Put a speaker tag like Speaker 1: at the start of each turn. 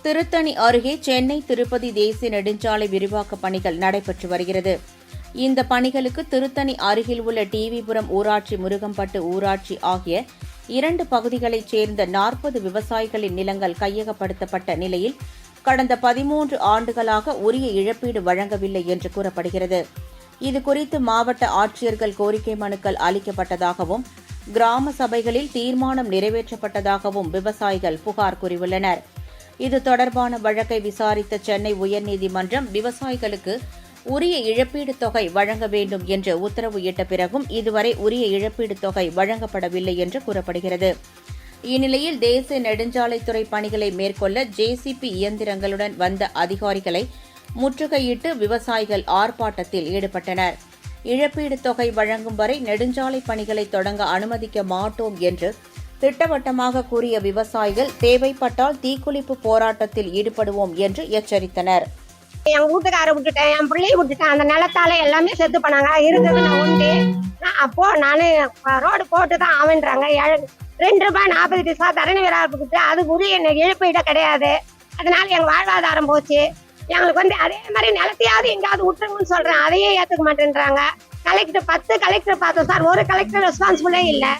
Speaker 1: திருத்தணி அருகே சென்னை திருப்பதி தேசிய நெடுஞ்சாலை விரிவாக்க பணிகள் நடைபெற்று வருகிறது. இந்த பணிகளுக்கு திருத்தணி அருகில் உள்ள டிவிபுரம் ஊராட்சி, முருகம்பட்டு ஊராட்சி ஆகிய 2 பகுதிகளைச் சேர்ந்த 40 விவசாயிகளின் நிலங்கள் கையகப்படுத்தப்பட்ட நிலையில் கடந்த 13 ஆண்டுகளாக உரிய இழப்பீடு வழங்கவில்லை என்று கூறப்படுகிறது. இதுகுறித்து மாவட்ட ஆட்சியர்கள் கோரிக்கை மனுக்கள் அளிக்கப்பட்டதாகவும் கிராம சபைகளில் தீர்மானம் நிறைவேற்றப்பட்டதாகவும் விவசாயிகள் புகார் கூறியுள்ளனர். இது தொடர்பான வழக்கை விசாரித்த சென்னை உயர்நீதிமன்றம் விவசாயிகளுக்கு உரிய இழப்பீடு தொகை வழங்க வேண்டும் என்று உத்தரவு இட்ட பிறகும் இதுவரை உரிய இழப்பீடு தொகை வழங்கப்படவில்லை என்று கூறப்படுகிறது. இந்நிலையில் தேசிய நெடுஞ்சாலைத்துறை பணிகளை மேற்கொள்ள ஜேசிபி இயந்திரங்களுடன் வந்த அதிகாரிகளை முற்றுகையிட்டு விவசாயிகள் ஆர்ப்பாட்டத்தில் ஈடுபட்டனர். இழப்பீடு தொகை வழங்கும் வரை நெடுஞ்சாலை பணிகளை தொடங்க அனுமதிக்க மாட்டோம் என்று திட்டவட்டமாக கூறிய விவசாயிகள் தேவைப்பட்டால் தீக்குளிப்பு போராட்டத்தில் ஈடுபடுவோம் என்று எச்சரித்தனர்.
Speaker 2: என் வீட்டுக்கார விட்டுட்டேன், என் பிள்ளைய விட்டுட்டேன், அந்த நிலத்தால எல்லாமே செத்து பண்ணாங்க. இருக்கிறது நான் உண்டு. அப்போ நானு ரோடு போட்டு தான் ஆவன்றாங்க. ₹2.40 தரணி விராட்டு அதுக்கு உரிய இழப்பீடு கிடையாது. அதனால எங்க வாழ்வாதாரம் போச்சு. எங்களுக்கு அதே மாதிரி நிலத்தையாவது எங்காவது விட்டுருங்கன்னு சொல்றேன், அதையே ஏத்துக்க மாட்டேன்றாங்க. கலெக்டர் 10 கலெக்டர் பார்த்தோம் சார், ஒரு கலெக்டர் ரெஸ்பான்சிபிளே இல்லை.